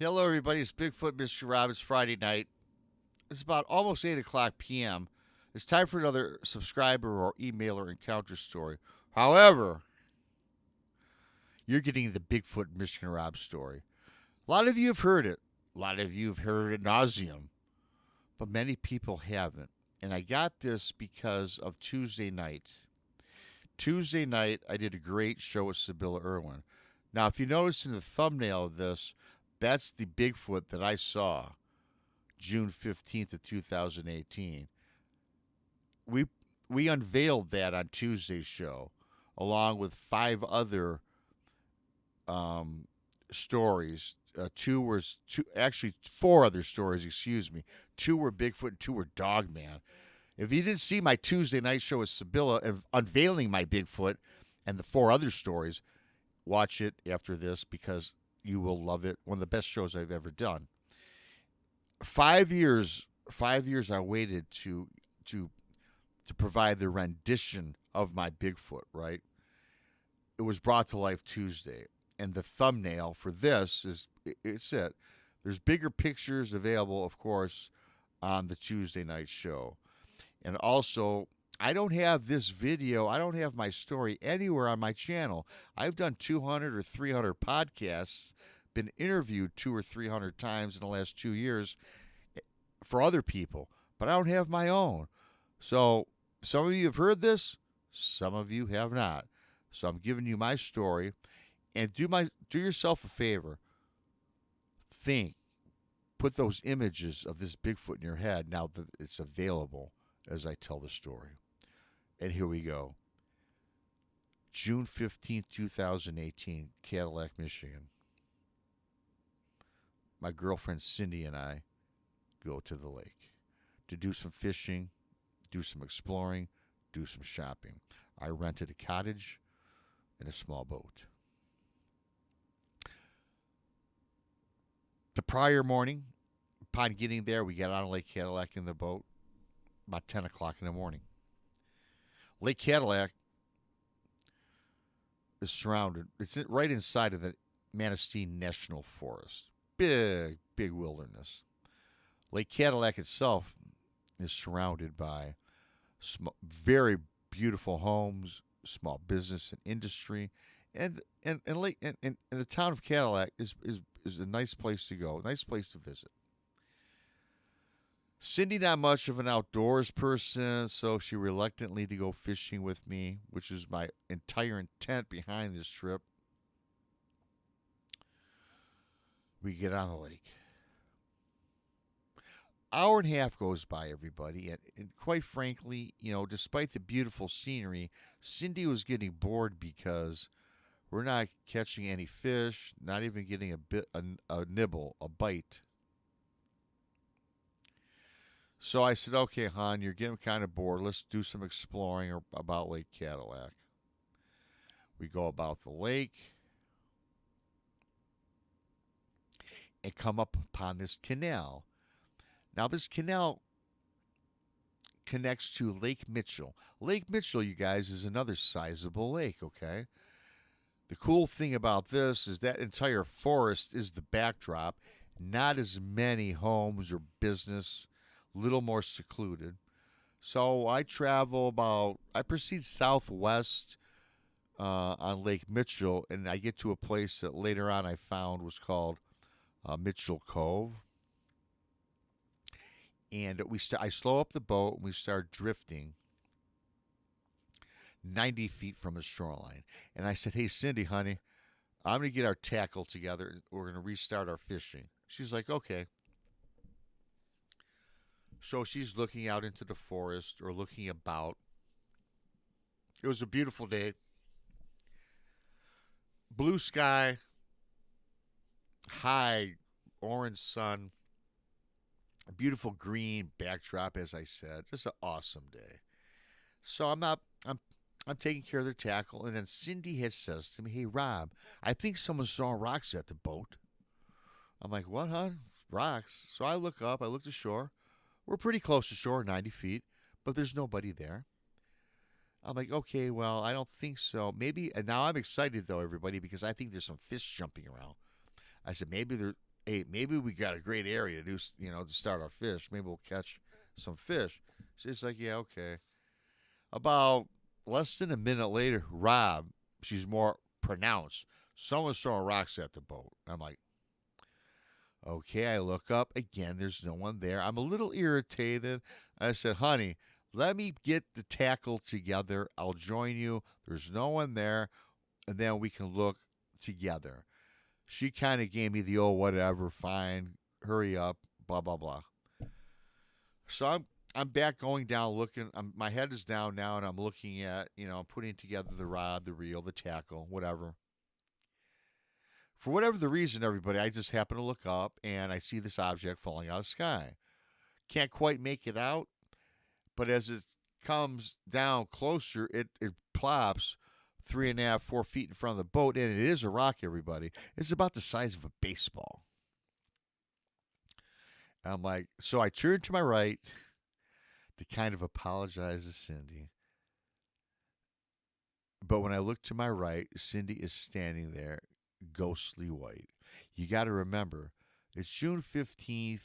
Hello, everybody. It's Bigfoot, Mr. Rob. It's Friday night. It's about almost 8 o'clock p.m. It's time for another subscriber or emailer encounter story. However, you're getting the Bigfoot Michigan Rob story. A lot of you have heard it. A lot of you have heard it nauseum, but many people haven't. And I got this because of Tuesday night. Tuesday night, I did a great show with Sybilla Irwin. Now, if you notice in the thumbnail of this, that's the Bigfoot that I saw June 15th of 2018. We we unveiled that on Tuesday's show, along with five other um, stories. Actually four other stories. Excuse me. Two were Bigfoot, and two were Dogman. If you didn't see my Tuesday night show with Sybilla unveiling my Bigfoot and the four other stories, watch it after this because you will love it. One of the best shows I've ever done. 5 years, 5 years I waited to provide the rendition of my Bigfoot. Right, it was brought to life Tuesday, and the thumbnail for this it's it. There's bigger pictures available, of course, on the Tuesday night show, and also I don't have this video. I don't have my story anywhere on my channel. I've done 200 or 300 podcasts, been interviewed 200 or 300 times in the last 2 years for other people, but I don't have my own. So some of you have heard this, some of you have not. So I'm giving you my story, and do yourself a favor. Think, put those images of this Bigfoot in your head now that it's available as I tell the story. And here we go. June 15th, 2018, Cadillac, Michigan. My girlfriend Cindy and I go to the lake to do some fishing, do some exploring, do some shopping. I rented a cottage and a small boat. The prior morning, upon getting there, we got on Lake Cadillac in the boat about 10 o'clock in the morning. Lake Cadillac is surrounded, it's right inside of the Manistee National Forest. Big wilderness. Lake Cadillac itself is surrounded by very beautiful homes, small business and industry, and the town of Cadillac is a nice place to go, a nice place to visit. Cindy not much of an outdoors person, so she reluctantly to go fishing with me, which is my entire intent behind this trip. We get on the lake. Hour and a half goes by, everybody, and quite frankly, despite the beautiful scenery, Cindy was getting bored because we're not catching any fish, not even getting a nibble, a bite. So I said, okay, hon, you're getting kind of bored. Let's do some exploring about Lake Cadillac. We go about the lake and come up upon this canal. Now, this canal connects to Lake Mitchell. Lake Mitchell, you guys, is another sizable lake, okay? The cool thing about this is that entire forest is the backdrop. Not as many homes or business, little more secluded. So I proceed southwest on Lake Mitchell, and I get to a place that later on I found was called Mitchell Cove. And I slow up the boat, and we start drifting 90 feet from the shoreline. And I said, hey, Cindy, honey, I'm going to get our tackle together. We're going to restart our fishing. She's like, okay. So she's looking out into the forest or looking about. It was a beautiful day. Blue sky, high orange sun, a beautiful green backdrop, as I said. Just an awesome day. So I'm taking care of the tackle, and then Cindy says to me, hey, Rob, I think someone's throwing rocks at the boat. I'm like, what, hon? Rocks? So I look up, I look to shore. We're pretty close to shore, 90 feet, but there's nobody there. I'm like, okay, well, I don't think so. Maybe, and now I'm excited, though, everybody, because I think there's some fish jumping around. I said, maybe there, hey, maybe we got a great area to do, to start our fish. Maybe we'll catch some fish. She's like, yeah, okay. About less than a minute later, Rob, she's more pronounced. Someone's throwing rocks at the boat. I'm like, okay. I look up again. There's no one there. I'm a little irritated. I said, honey, let me get the tackle together. I'll join you. There's no one there. And then we can look together. She kind of gave me the old whatever, fine, hurry up, blah blah blah. So I'm back going down looking. My head is down now, and I'm looking at I'm putting together the rod, the reel, the tackle, whatever. For whatever the reason, everybody, I just happen to look up and I see this object falling out of the sky. Can't quite make it out, but as it comes down closer, it plops 3.5, 4 feet in front of the boat, and it is a rock, everybody. It's about the size of a baseball. I'm like, so I turn to my right to kind of apologize to Cindy. But when I look to my right, Cindy is standing there, ghostly white. You got to remember, it's June 15th.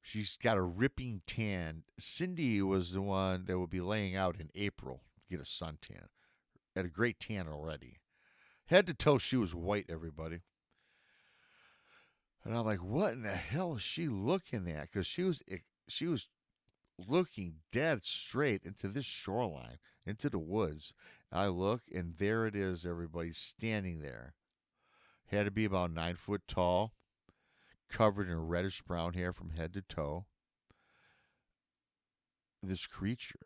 She's got a ripping tan. Cindy was the one that would be laying out in April to get a suntan. Had a great tan already. Head to toe, she was white, everybody. And I'm like, what in the hell is she looking at? Because she was looking dead straight into this shoreline, into the woods. I look, and there it is, everybody, standing there. Had to be about 9 foot tall, covered in reddish brown hair from head to toe. This creature.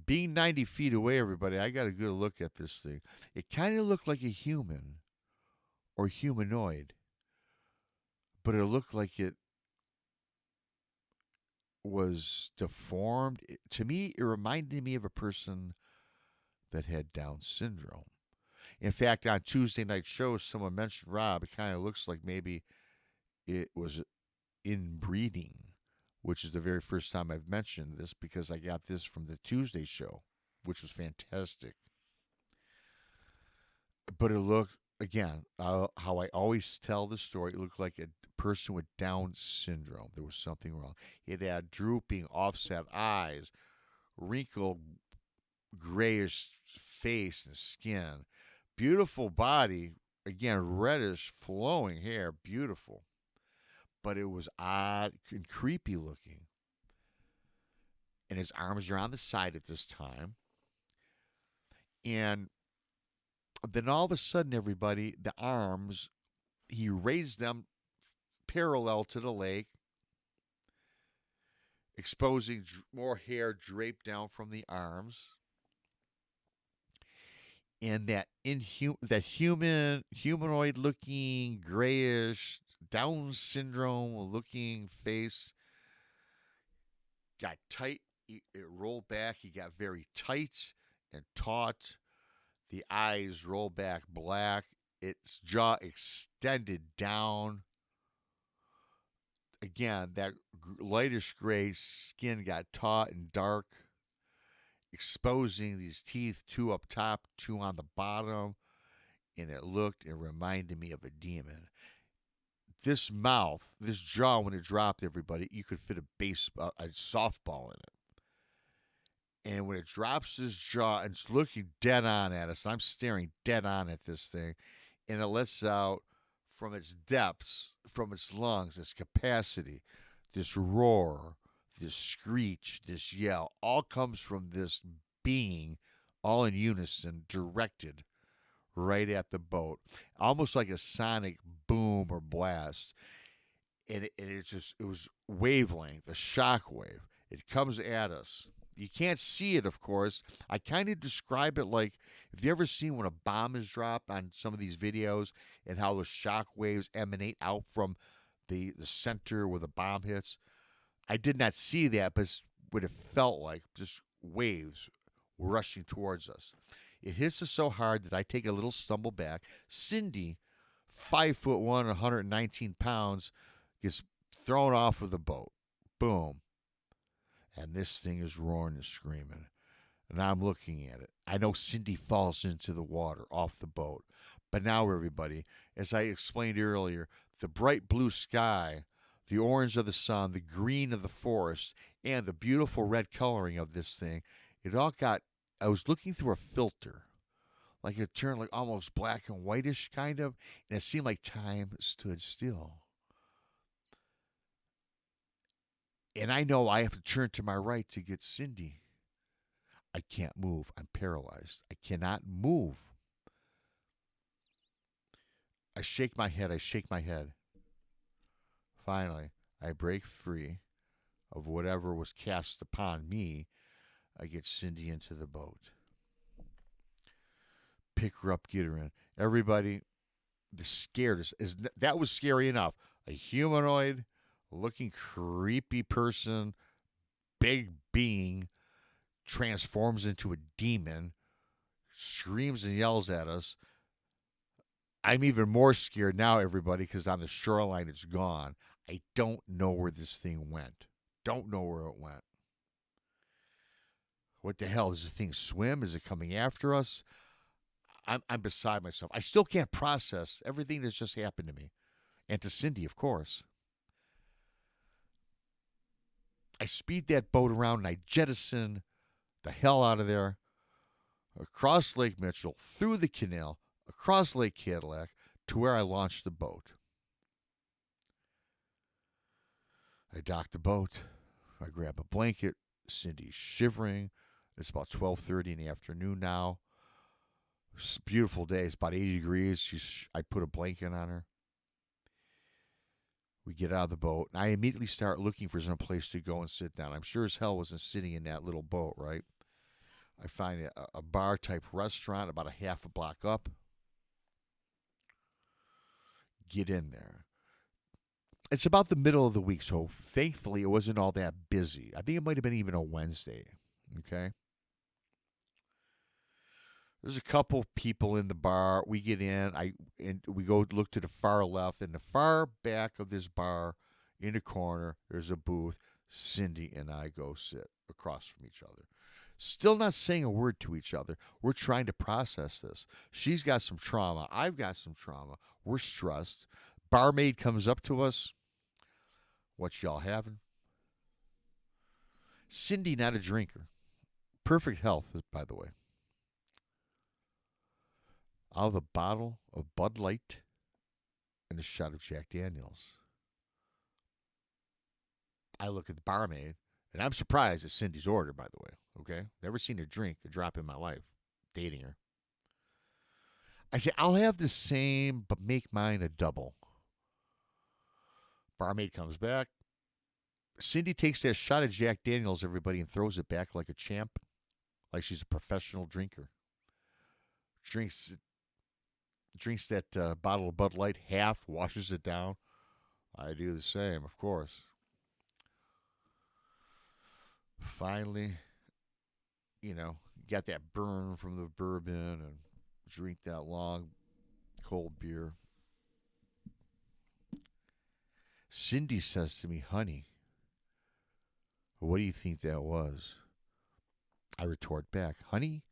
Being 90 feet away, everybody, I got a good look at this thing. It kind of looked like a human or humanoid, but it looked like it was deformed. To me, it reminded me of a person that had Down syndrome. In fact, on Tuesday night shows, someone mentioned Rob. It kind of looks like maybe it was inbreeding, which is the very first time I've mentioned this because I got this from the Tuesday show, which was fantastic. But it looked, again, how I always tell the story, it looked like a person with Down syndrome. There was something wrong. It had drooping, offset eyes, wrinkled, grayish face and skin, beautiful body, again, reddish, flowing hair, beautiful. But it was odd and creepy looking. And his arms are on the side at this time. And then all of a sudden, everybody, the arms, he raised them parallel to the lake, exposing more hair draped down from the arms. And that humanoid looking, grayish, Down syndrome looking face got tight. It rolled back. He got very tight and taut. The eyes rolled back black. Its jaw extended down. Again, that lightish gray skin got taut and dark, exposing these teeth, two up top, two on the bottom. And it reminded me of a demon. This mouth, this jaw, when it dropped, everybody, you could fit a softball in it. And when it drops this jaw and it's looking dead on at us, and I'm staring dead on at this thing, and it lets out from its depths, from its lungs, its capacity, this roar, this screech, this yell, all comes from this being, all in unison, directed right at the boat, almost like a sonic boom or blast. And it was wavelength, a shock wave. It comes at us. You can't see it, of course. I kind of describe it like, have you ever seen when a bomb is dropped on some of these videos and how the shock waves emanate out from the center where the bomb hits? I did not see that, but it's what it felt like, just waves rushing towards us. It hits us so hard that I take a little stumble back. Cindy, 5'1", 119 pounds, gets thrown off of the boat. Boom. And this thing is roaring and screaming. And I'm looking at it. I know Cindy falls into the water off the boat. But now, everybody, as I explained earlier, the bright blue sky, the orange of the sun, the green of the forest, and the beautiful red coloring of this thing, it all got. I was looking through a filter, like it turned like almost black and whitish kind of, and it seemed like time stood still. And I know I have to turn to my right to get Cindy. I can't move. I'm paralyzed. I cannot move. I shake my head. I shake my head. Finally, I break free of whatever was cast upon me. I get Cindy into the boat. Pick her up, get her in. Everybody, the scared is that was scary enough. A humanoid looking creepy person, big being, transforms into a demon, screams and yells at us. I'm even more scared now, everybody, because on the shoreline it's gone. I don't know where this thing went. Don't know where it went. What the hell? Does the thing swim? Is it coming after us? I'm beside myself. I still can't process everything that's just happened to me. And to Cindy, of course. I speed that boat around and I jettison the hell out of there, across Lake Mitchell, through the canal, across Lake Cadillac, to where I launched the boat. I dock the boat. I grab a blanket. Cindy's shivering. It's about 12:30 in the afternoon now. It's a beautiful day. It's about 80 degrees. I put a blanket on her. We get out of the boat, and I immediately start looking for some place to go and sit down. I'm sure as hell wasn't sitting in that little boat, right? I find a bar-type restaurant about a half a block up. Get in there. It's about the middle of the week, so thankfully it wasn't all that busy. I think it might have been even a Wednesday, okay? There's a couple people in the bar. We get in. And we go look to the far left. In the far back of this bar, in the corner, there's a booth. Cindy and I go sit across from each other. Still not saying a word to each other. We're trying to process this. She's got some trauma. I've got some trauma. We're stressed. Barmaid comes up to us. What y'all having? Cindy, not a drinker. Perfect health, by the way. I'll have a bottle of Bud Light and a shot of Jack Daniels. I look at the barmaid, and I'm surprised at Cindy's order, by the way. Okay? Never seen her drink a drop in my life, dating her. I say, I'll have the same, but make mine a double. Barmaid comes back. Cindy takes that shot of Jack Daniels, everybody, and throws it back like a champ, like she's a professional drinker. Drinks that bottle of Bud Light, half, washes it down. I do the same, of course. Finally, got that burn from the bourbon and drink that long, cold beer. Cindy says to me, honey, what do you think that was? I retort back, honey,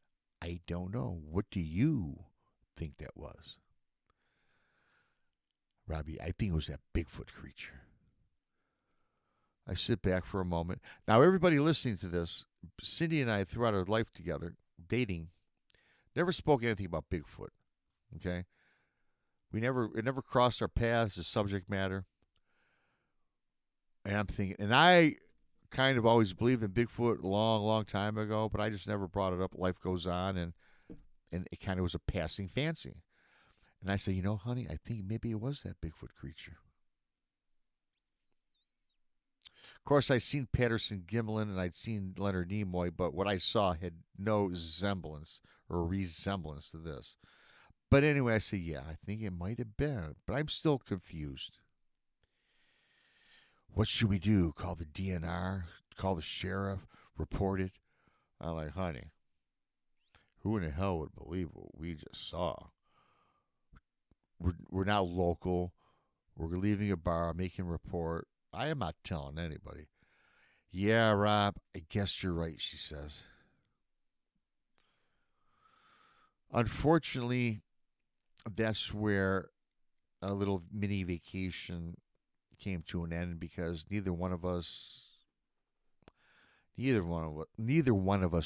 I don't know. What do you think that was? Robbie, I think it was that Bigfoot creature. I sit back for a moment. Now, everybody listening to this, Cindy and I, throughout our life together, dating, never spoke anything about Bigfoot. Okay? It never crossed our paths, the subject matter. And I'm thinking, and I kind of always believed in Bigfoot a long, long time ago, but I just never brought it up. Life goes on, and it kind of was a passing fancy. And I say, honey, I think maybe it was that Bigfoot creature. Of course, I'd seen Patterson Gimlin and I'd seen Leonard Nimoy, but what I saw had no semblance or resemblance to this. But anyway, I say, yeah, I think it might have been, but I'm still confused. What should we do? Call the DNR? Call the sheriff? Report it? I'm like, honey, who in the hell would believe what we just saw? We're now local. We're leaving a bar, making a report. I am not telling anybody. Yeah, Rob, I guess you're right, she says. Unfortunately, that's where a little mini vacation came to an end because neither one of us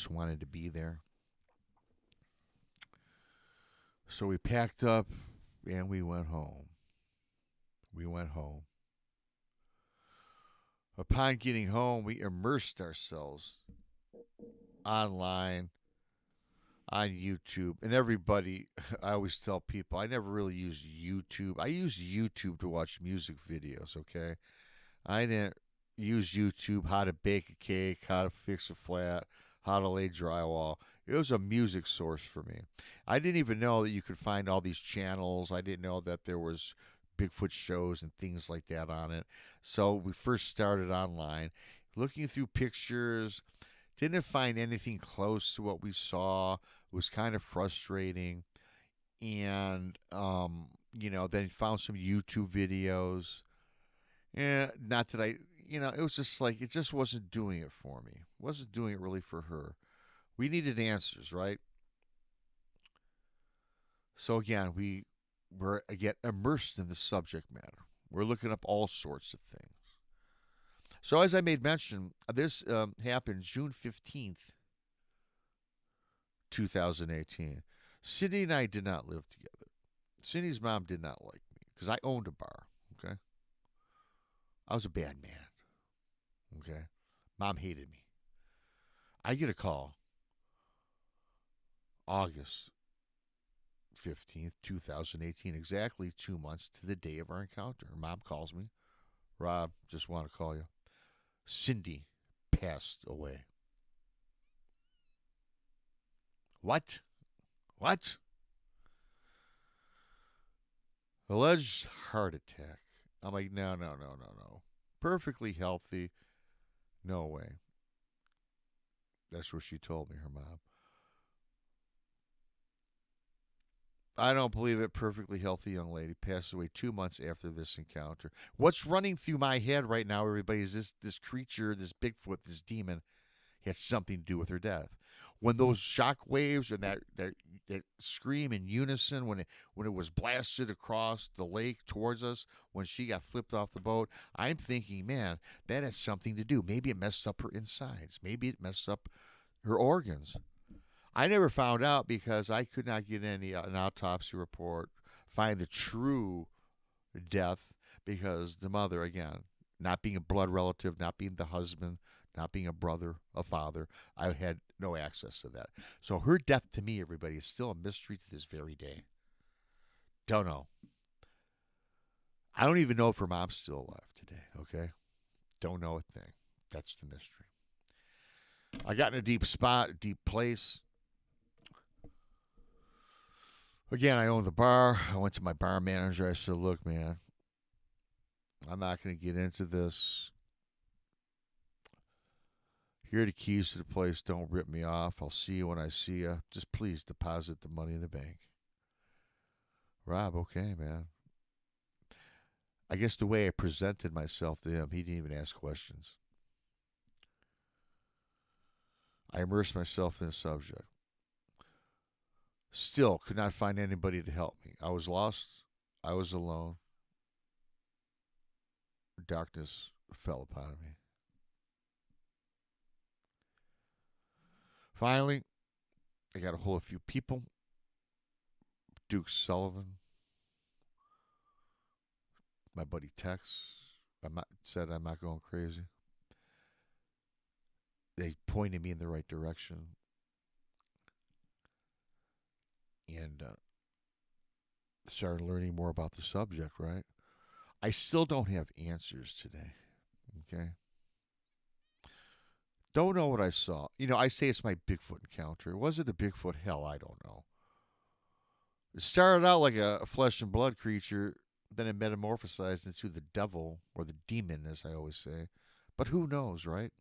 wanted to be there. So we packed up and we went home. We went home. Upon getting home, we immersed ourselves online on YouTube. And everybody, I always tell people, I never really used YouTube. I used YouTube to watch music videos, okay? I didn't use YouTube how to bake a cake, how to fix a flat, how to lay drywall. It was a music source for me. I didn't even know that you could find all these channels. I didn't know that there was Bigfoot shows and things like that on it. So we first started online, looking through pictures, didn't find anything close to what we saw. It was kind of frustrating. And then found some YouTube videos. Yeah, not that it was just like it just wasn't doing it for me. Wasn't doing it really for her. We needed answers, right? So again, we were again immersed in the subject matter. We're looking up all sorts of things. So as I made mention, this happened June 15th, 2018. Cindy and I did not live together. Cindy's mom did not like me because I owned a bar. Okay, I was a bad man. Okay, mom hated me. I get a call August 15th, 2018, exactly 2 months to the day of our encounter. Her mom calls me. Rob, just want to call you. Cindy passed away. What? What? Alleged heart attack. I'm like, no, no, no, no, no. Perfectly healthy. No way. That's what she told me, her mom. I don't believe it. Perfectly healthy young lady passed away 2 months after this encounter. What's running through my head right now, everybody, is this creature, this Bigfoot, this demon, has something to do with her death. When those shock waves and that scream in unison when it was blasted across the lake towards us when she got flipped off the boat, I'm thinking, man, that has something to do. Maybe it messed up her insides. Maybe it messed up her organs. I never found out because I could not get an autopsy report, find the true death because the mother, again, not being a blood relative, not being the husband, not being a brother, a father, I had no access to that. So her death to me, everybody, is still a mystery to this very day. Don't know. I don't even know if her mom's still alive today, okay? Don't know a thing. That's the mystery. I got in a deep spot, a deep place. Again, I own the bar. I went to my bar manager. I said, look, man, I'm not going to get into this. Here are the keys to the place. Don't rip me off. I'll see you when I see you. Just please deposit the money in the bank. Rob, okay, man. I guess the way I presented myself to him, he didn't even ask questions. I immersed myself in the subject. Still could not find anybody to help me. I was lost. I was alone. Darkness fell upon me. Finally, I got a hold of a few people. Duke Sullivan, my buddy Tex. Said I'm not going crazy. They pointed me in the right direction, and started learning more about the subject. Right. I still don't have answers today. Okay. Don't know what I saw. I say it's my Bigfoot encounter. Was it a Bigfoot? Hell, I don't know. It started out like a flesh and blood creature, then it metamorphosized into the devil or the demon, as I always say. But who knows, right?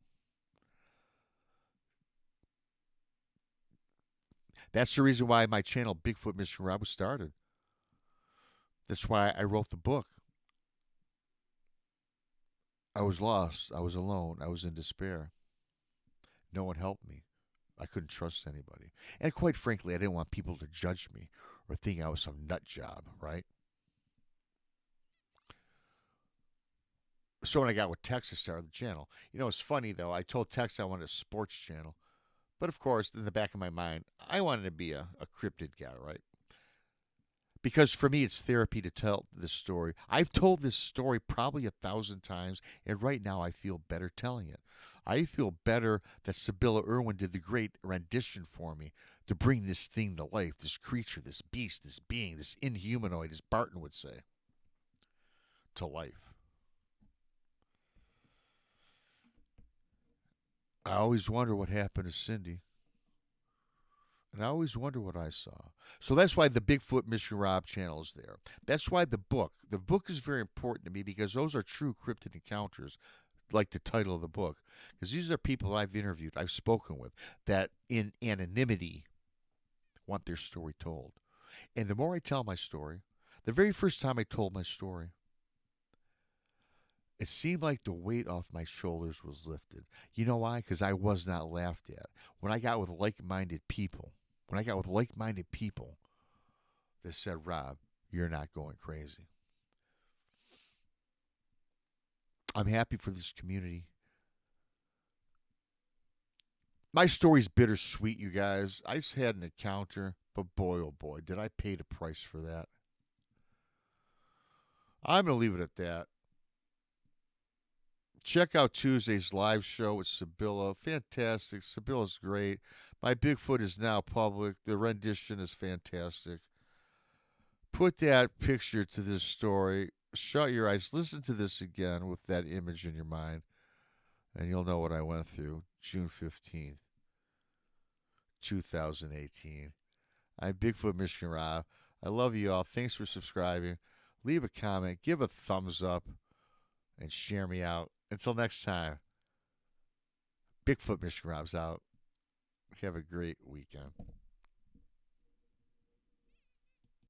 That's the reason why my channel, Bigfoot Mystery Rob, was started. That's why I wrote the book. I was lost. I was alone. I was in despair. No one helped me. I couldn't trust anybody. And quite frankly, I didn't want people to judge me or thinking I was some nut job, right? So when I got with Tex, I started the channel. It's funny though. I told Tex I wanted a sports channel, but of course, in the back of my mind, I wanted to be a cryptid guy, right? Because for me, it's therapy to tell this story. I've told this story probably 1,000 times, and right now I feel better telling it. I feel better that Sybilla Irwin did the great rendition for me to bring this thing to life, this creature, this beast, this being, this inhumanoid, as Barton would say, to life. I always wonder what happened to Cindy, and I always wonder what I saw. So that's why the Bigfoot Mission Rob channel is there. That's why the book is very important to me because those are true cryptid encounters, like the title of the book. Because these are people I've interviewed, I've spoken with, that in anonymity want their story told. And the more I tell my story, the very first time I told my story, it seemed like the weight off my shoulders was lifted. You know why? Because I was not laughed at. When I got with like minded people that said, Rob, you're not going crazy. I'm happy for this community. My story's bittersweet, you guys. I just had an encounter, but boy, oh boy, did I pay the price for that. I'm going to leave it at that. Check out Tuesday's live show with Sybilla. Fantastic. Sybilla's great. My Bigfoot is now public. The rendition is fantastic. Put that picture to this story. Shut your eyes. Listen to this again with that image in your mind, and you'll know what I went through. June 15th, 2018. I'm Bigfoot Michigan Rob. I love you all. Thanks for subscribing. Leave a comment. Give a thumbs up. And share me out. Until next time, Bigfoot Michigan Rob's out. Have a great weekend.